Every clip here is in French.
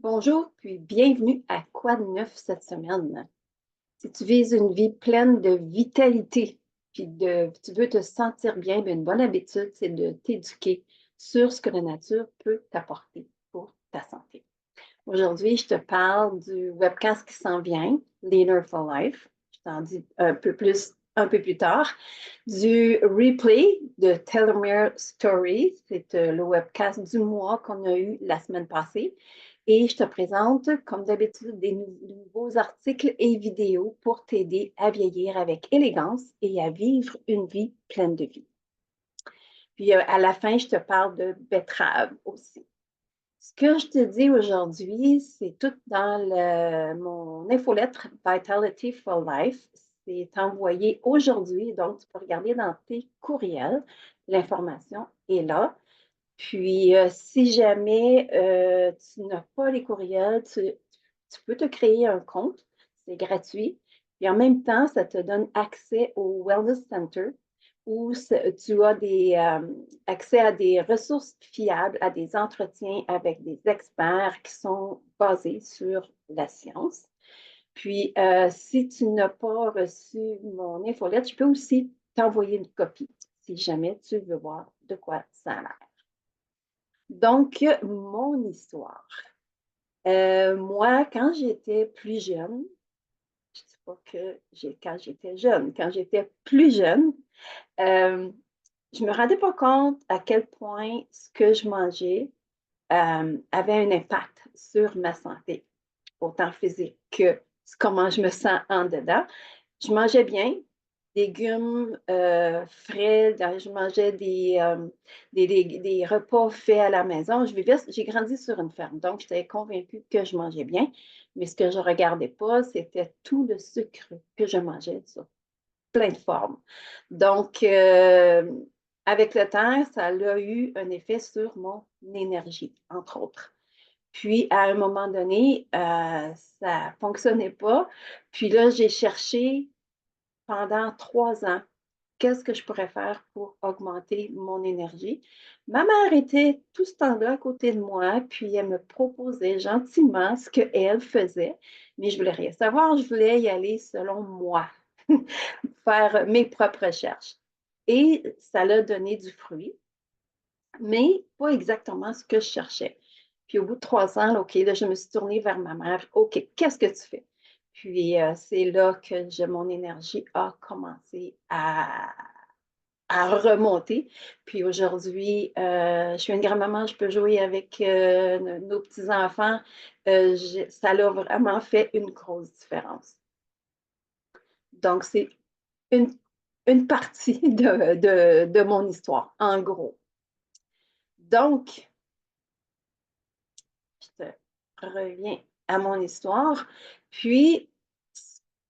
Bonjour, puis bienvenue à Quoi de neuf cette semaine? Si tu vises une vie pleine de vitalité, puis tu veux te sentir bien, bien, une bonne habitude, c'est de t'éduquer sur ce que la nature peut t'apporter pour ta santé. Aujourd'hui, je te parle du webcast qui s'en vient, Leaner for Life. Je t'en dis un peu plus tard. Du replay de Telomere Stories, c'est le webcast du mois qu'on a eu la semaine passée. Et je te présente, comme d'habitude, des nouveaux articles et vidéos pour t'aider à vieillir avec élégance et à vivre une vie pleine de vie. Puis à la fin, je te parle de betterave aussi. Ce que je te dis aujourd'hui, c'est tout dans mon infolettre Vitality for Life. C'est envoyé aujourd'hui, donc tu peux regarder dans tes courriels. L'information est là. Puis, si jamais tu n'as pas les courriels, tu peux te créer un compte. C'est gratuit. Et en même temps, ça te donne accès au Wellness Center où tu as accès à des ressources fiables, à des entretiens avec des experts qui sont basés sur la science. Puis, si tu n'as pas reçu mon infolette, je peux aussi t'envoyer une copie si jamais tu veux voir de quoi ça a l'air. Donc, mon histoire. Moi, quand j'étais plus jeune, je ne dis pas que quand j'étais jeune, quand j'étais plus jeune, euh, je ne me rendais pas compte à quel point ce que je mangeais avait un impact sur ma santé, autant physique que comment je me sens en dedans. Je mangeais bien, légumes frais, je mangeais des repas faits à la maison. J'ai grandi sur une ferme, donc j'étais convaincue que je mangeais bien, mais ce que je ne regardais pas, c'était tout le sucre que je mangeais sur plein de formes. Donc, avec le temps, ça a eu un effet sur mon énergie, entre autres. Puis, à un moment donné, ça ne fonctionnait pas. Puis là, j'ai cherché pendant 3 ans, qu'est-ce que je pourrais faire pour augmenter mon énergie? Ma mère était tout ce temps-là à côté de moi, puis elle me proposait gentiment ce qu'elle faisait, mais je voulais rien savoir, je voulais y aller selon moi, faire mes propres recherches. Et ça l'a donné du fruit, mais pas exactement ce que je cherchais. Puis au bout de 3 ans, là, OK, là, je me suis tournée vers ma mère. OK, qu'est-ce que tu fais? Puis c'est là que mon énergie a commencé à remonter. Puis aujourd'hui, je suis une grand-maman, je peux jouer avec nos petits-enfants. Ça a vraiment fait une grosse différence. Donc, c'est une, une partie de mon histoire, en gros. Donc, je te reviens à mon histoire. Puis,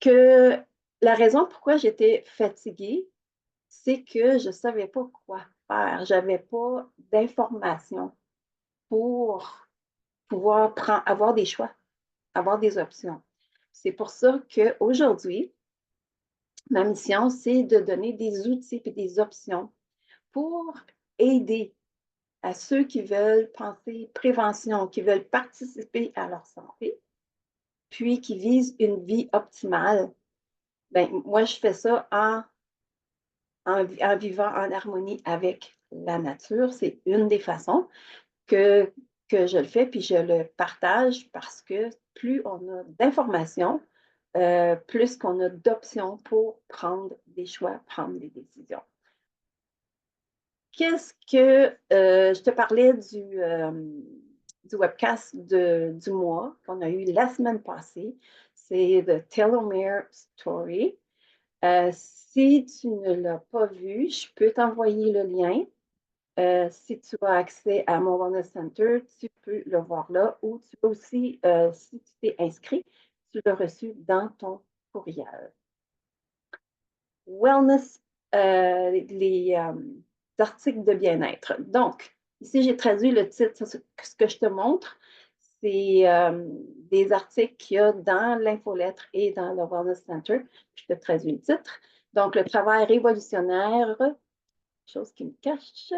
que la raison pourquoi j'étais fatiguée, c'est que je ne savais pas quoi faire. Je n'avais pas d'informations pour pouvoir avoir des choix, avoir des options. C'est pour ça qu'aujourd'hui, ma mission, c'est de donner des outils et des options pour aider à ceux qui veulent penser prévention, qui veulent participer à leur santé, puis qui visent une vie optimale. Ben, moi, je fais ça en vivant en harmonie avec la nature. C'est une des façons que, que je le fais, puis je le partage parce que plus on a d'informations, plus qu'on a d'options pour prendre des choix, prendre des décisions. Qu'est-ce que je te parlais du webcast du mois qu'on a eu la semaine passée. C'est The Telomere Story. Si tu ne l'as pas vu, je peux t'envoyer le lien. Si tu as accès à mon Wellness Center, tu peux le voir là ou tu peux aussi, si tu t'es inscrit, tu l'as reçu dans ton courriel. Wellness, les articles de bien-être. Donc, ici, j'ai traduit le titre, ce que je te montre, c'est des articles qu'il y a dans l'infolettre et dans le Wellness Center. Je te traduis le titre. Donc, le travail révolutionnaire, chose qui me cache,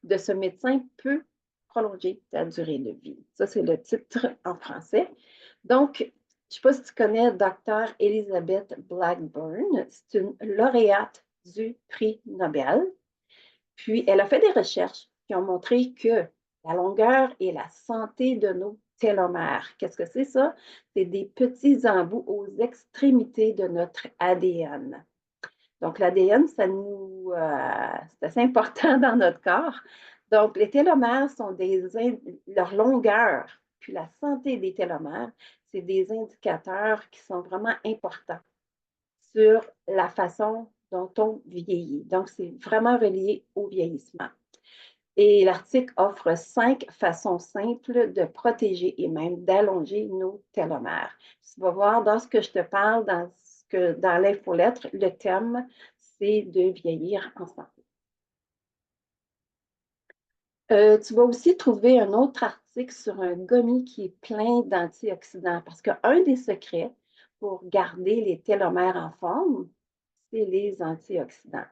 de ce médecin peut prolonger ta durée de vie. Ça, c'est le titre en français. Donc, je ne sais pas si tu connais Dr. Elizabeth Blackburn. C'est une lauréate du prix Nobel. Puis, elle a fait des recherches qui ont montré que la longueur et la santé de nos télomères. Qu'est-ce que c'est ça? C'est des petits embouts aux extrémités de notre ADN. Donc, l'ADN, c'est assez important dans notre corps. Donc, les télomères sont leur longueur, puis la santé des télomères, c'est des indicateurs qui sont vraiment importants sur la façon dont on vieillit. Donc, c'est vraiment relié au vieillissement. Et l'article offre 5 façons simples de protéger et même d'allonger nos télomères. Tu vas voir dans ce que je te parle, dans l'infolettre, le thème, c'est de vieillir ensemble. Tu vas aussi trouver un autre article sur un gommi qui est plein d'antioxydants parce qu'un des secrets pour garder les télomères en forme, c'est les antioxydants.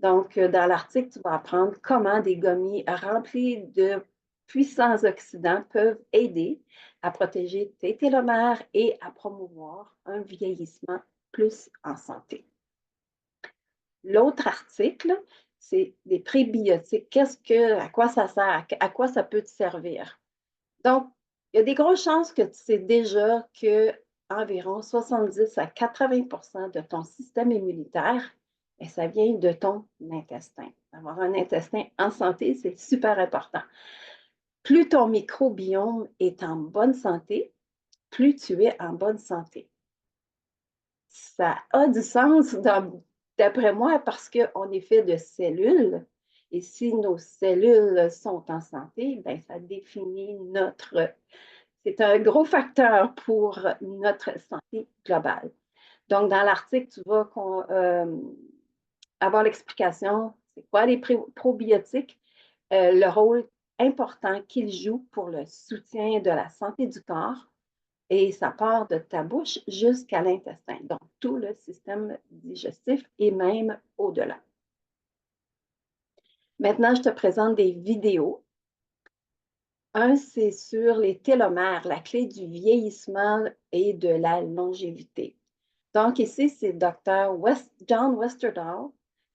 Donc, dans l'article, tu vas apprendre comment des gommis remplis de puissants oxydants peuvent aider à protéger tes télomères et à promouvoir un vieillissement plus en santé. L'autre article, c'est des prébiotiques. À quoi ça sert? À quoi ça peut te servir? Donc, il y a des grosses chances que tu sais déjà que environ 70 à 80 de ton système immunitaire, et ça vient de ton intestin. Avoir un intestin en santé, c'est super important. Plus ton microbiome est en bonne santé, plus tu es en bonne santé. Ça a du sens d'après moi parce qu'on est fait de cellules et si nos cellules sont en santé, bien, ça définit c'est un gros facteur pour notre santé globale. Donc, dans l'article, tu vas avoir l'explication, c'est quoi les probiotiques, le rôle important qu'ils jouent pour le soutien de la santé du corps et ça part de ta bouche jusqu'à l'intestin, donc tout le système digestif et même au-delà. Maintenant, je te présente des vidéos. Un, c'est sur les télomères, la clé du vieillissement et de la longévité. Donc ici, c'est Dr. John Westerdahl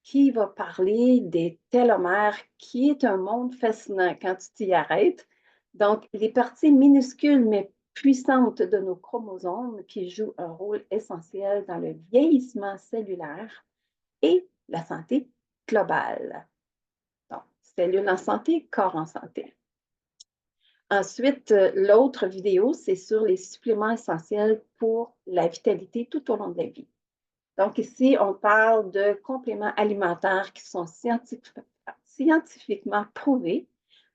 qui va parler des télomères, qui est un monde fascinant quand tu t'y arrêtes. Donc, les parties minuscules mais puissantes de nos chromosomes qui jouent un rôle essentiel dans le vieillissement cellulaire et la santé globale. Donc, cellules en santé, corps en santé. Ensuite, l'autre vidéo, c'est sur les suppléments essentiels pour la vitalité tout au long de la vie. Donc ici, on parle de compléments alimentaires qui sont scientifiquement prouvés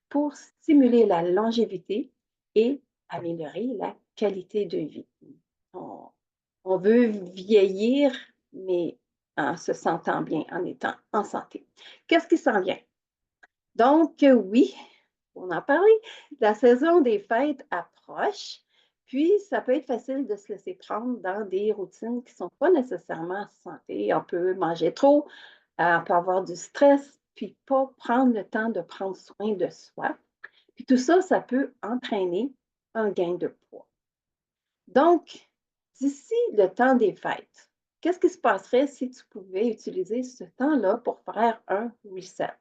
pour stimuler la longévité et améliorer la qualité de vie. On veut vieillir, mais en se sentant bien, en étant en santé. Qu'est-ce qui s'en vient? Donc, oui, on en parlait, la saison des fêtes approche, puis ça peut être facile de se laisser prendre dans des routines qui ne sont pas nécessairement santé. On peut manger trop, on peut avoir du stress, puis pas prendre le temps de prendre soin de soi. Puis tout ça, ça peut entraîner un gain de poids. Donc, d'ici le temps des fêtes, qu'est-ce qui se passerait si tu pouvais utiliser ce temps-là pour faire un reset?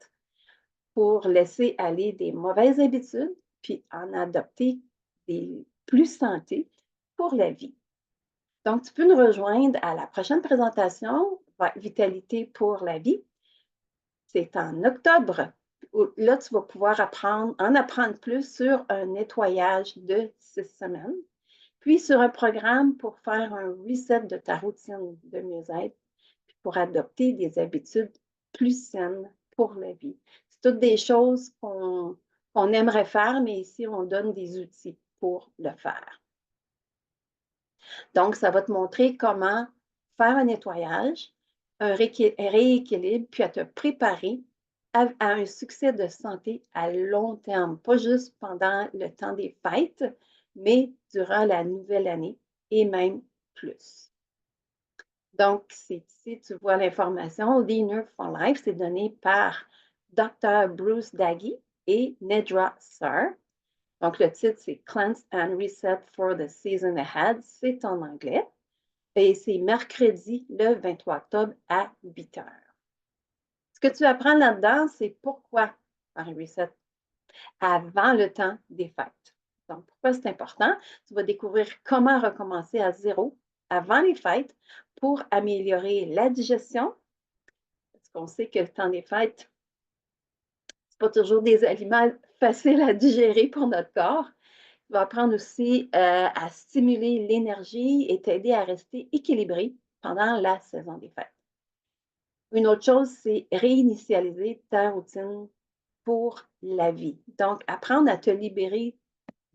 Pour laisser aller des mauvaises habitudes, puis en adopter des plus santé pour la vie. Donc, tu peux nous rejoindre à la prochaine présentation, Vitalité pour la vie. C'est en octobre. Là, tu vas pouvoir en apprendre plus sur un nettoyage de 6 semaines, puis sur un programme pour faire un reset de ta routine de mieux-être, puis pour adopter des habitudes plus saines pour la vie. C'est toutes des choses qu'on aimerait faire, mais ici, on donne des outils pour le faire. Donc, ça va te montrer comment faire un nettoyage, un rééquilibre, puis à te préparer à un succès de santé à long terme, pas juste pendant le temps des fêtes, mais durant la nouvelle année et même plus. Donc, c'est ici, tu vois l'information. Leaner for Life, c'est donné par Dr. Bruce Daggy. et Nedra Sar. Donc, le titre, c'est Cleanse and Reset for the Season Ahead. C'est en anglais. Et c'est mercredi, le 23 octobre à 8 heures. Ce que tu apprends là-dedans, c'est pourquoi faire un reset avant le temps des fêtes. Donc, pourquoi c'est important? Tu vas découvrir comment recommencer à zéro avant les fêtes pour améliorer la digestion, parce qu'on sait que le temps des fêtes, ce n'est pas toujours des aliments faciles à digérer pour notre corps. Tu vas apprendre aussi à stimuler l'énergie et t'aider à rester équilibré pendant la saison des fêtes. Une autre chose, c'est réinitialiser ta routine pour la vie. Donc, apprendre à te libérer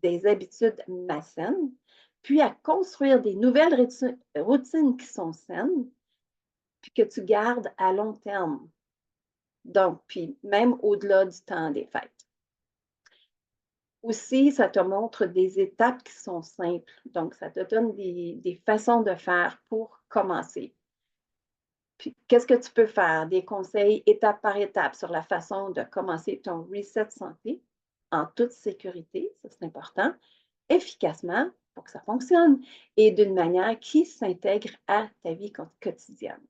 des habitudes malsaines, puis à construire des nouvelles routines qui sont saines, puis que tu gardes à long terme. Donc, puis même au-delà du temps des fêtes. Aussi, ça te montre des étapes qui sont simples. Donc, ça te donne des façons de faire pour commencer. Puis, qu'est-ce que tu peux faire? Des conseils étape par étape sur la façon de commencer ton reset santé en toute sécurité, ça c'est important, efficacement pour que ça fonctionne et d'une manière qui s'intègre à ta vie quotidienne.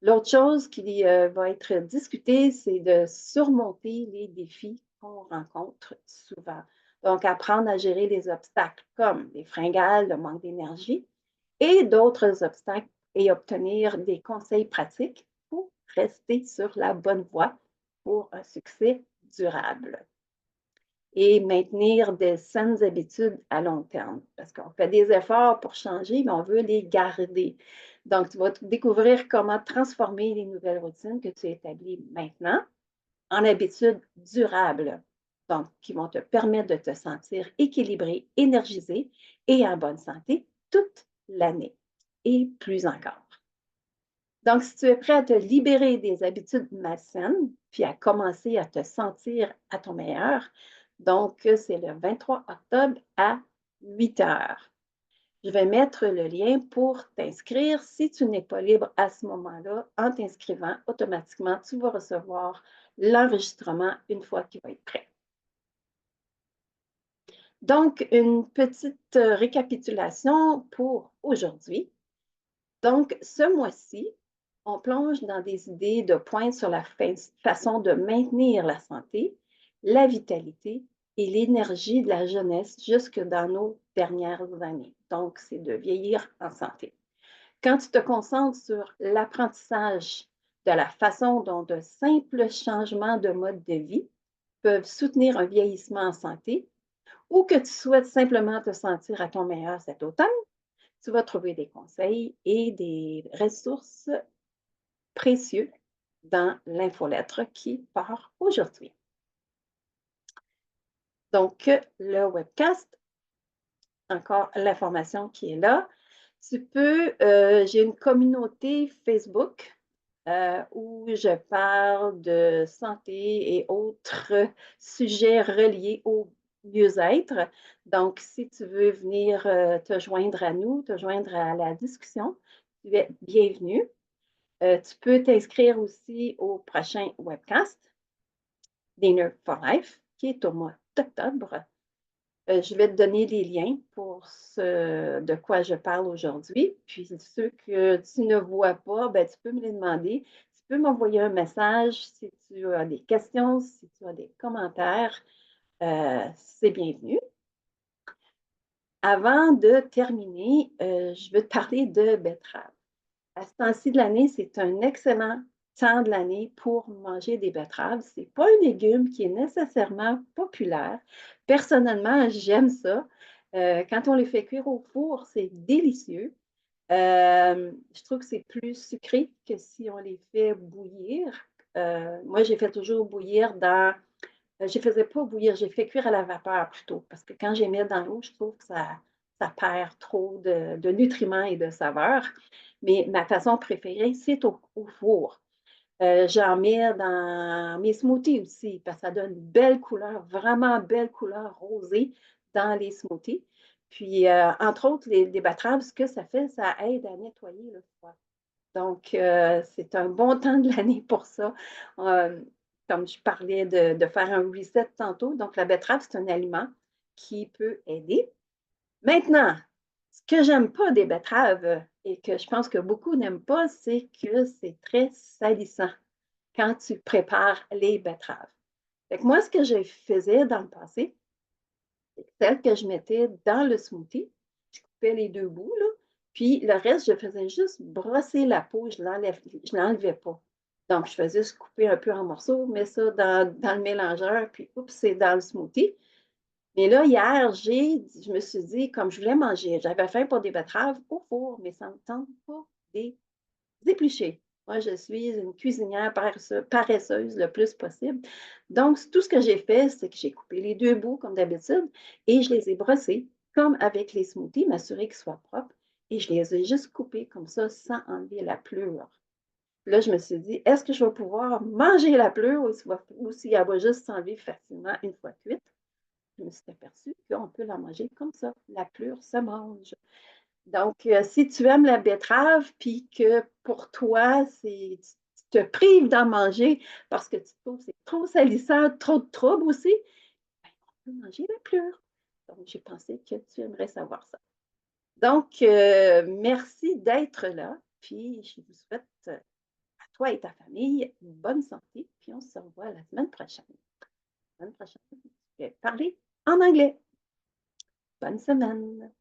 L'autre chose qui va être discutée, c'est de surmonter les défis qu'on rencontre souvent. Donc, apprendre à gérer les obstacles comme les fringales, le manque d'énergie et d'autres obstacles et obtenir des conseils pratiques pour rester sur la bonne voie pour un succès durable et maintenir des saines habitudes à long terme. Parce qu'on fait des efforts pour changer, mais on veut les garder. Donc, tu vas découvrir comment transformer les nouvelles routines que tu établis maintenant en habitudes durables, donc qui vont te permettre de te sentir équilibré, énergisé et en bonne santé toute l'année et plus encore. Donc, si tu es prêt à te libérer des habitudes malsaines, puis à commencer à te sentir à ton meilleur, donc c'est le 23 octobre à 8 heures. Je vais mettre le lien pour t'inscrire. Si tu n'es pas libre à ce moment-là, en t'inscrivant, automatiquement, tu vas recevoir l'enregistrement une fois qu'il va être prêt. Donc, une petite récapitulation pour aujourd'hui. Donc, ce mois-ci, on plonge dans des idées de pointe sur la façon de maintenir la santé, la vitalité et l'énergie de la jeunesse jusque dans nos dernières années. Donc, c'est de vieillir en santé. Quand tu te concentres sur l'apprentissage de la façon dont de simples changements de mode de vie peuvent soutenir un vieillissement en santé ou que tu souhaites simplement te sentir à ton meilleur cet automne, tu vas trouver des conseils et des ressources précieux dans l'infolettre qui part aujourd'hui. Donc, le webcast, encore l'information qui est là. J'ai une communauté Facebook où je parle de santé et autres sujets reliés au mieux-être. Donc, si tu veux venir te joindre à nous, te joindre à la discussion, tu es bienvenue. Tu peux t'inscrire aussi au prochain webcast, Dinner for Life, qui est au mois d'octobre. Je vais te donner les liens pour ce de quoi je parle aujourd'hui. Puis ceux que tu ne vois pas, ben, tu peux me les demander. Tu peux m'envoyer un message si tu as des questions, si tu as des commentaires. C'est bienvenu. Avant de terminer, je veux te parler de betterave. À ce temps-ci de l'année, c'est un excellent temps de l'année pour manger des betteraves. Ce n'est pas un légume qui est nécessairement populaire. Personnellement, j'aime ça. Quand on les fait cuire au four, c'est délicieux. Je trouve que c'est plus sucré que si on les fait bouillir. Moi, j'ai fait toujours bouillir dans... Je ne faisais pas bouillir, j'ai fait cuire à la vapeur plutôt, parce que quand j'ai mis dans l'eau, je trouve que ça perd trop de nutriments et de saveurs. Mais ma façon préférée, c'est au four. J'en mets dans mes smoothies aussi, parce que ça donne une belle couleur, vraiment belle couleur rosée dans les smoothies. Puis, entre autres, les betteraves, ce que ça fait, ça aide à nettoyer le foie. Donc, c'est un bon temps de l'année pour ça. comme je parlais de faire un reset tantôt. Donc, la betterave, c'est un aliment qui peut aider. Maintenant, ce que j'aime pas des betteraves et que je pense que beaucoup n'aiment pas, c'est que c'est très salissant quand tu prépares les betteraves. Fait que moi, ce que je faisais dans le passé, c'est que celle que je mettais dans le smoothie, je coupais les deux bouts, là, puis le reste, je faisais juste brosser la peau, je ne l'enlevais pas. Donc, je faisais juste couper un peu en morceaux, mets ça dans le mélangeur, puis oups, c'est dans le smoothie. Mais là, hier, je me suis dit, comme je voulais manger, j'avais faim pour des betteraves au four, mais ça ne me tente pas des éplucher. Moi, je suis une cuisinière paresseuse le plus possible. Donc, tout ce que j'ai fait, c'est que j'ai coupé les deux bouts comme d'habitude et je les ai brossés comme avec les smoothies, m'assurer qu'ils soient propres. Et je les ai juste coupés comme ça sans enlever la pleure. Là, je me suis dit, est-ce que je vais pouvoir manger la pleure ou si elle va juste s'enlever facilement une fois cuite? Je me suis aperçue qu'on peut la manger comme ça. La pleure se mange. Donc, si tu aimes la betterave, puis que pour toi, tu te prives d'en manger parce que tu trouves que c'est trop salissant, trop de troubles aussi, ben, on peut manger la pleure. Donc, j'ai pensé que tu aimerais savoir ça. Donc, merci d'être là, puis je vous souhaite à toi et ta famille une bonne santé, puis on se revoit la semaine prochaine. La semaine prochaine, je vais parler en anglais. Bonne semaine!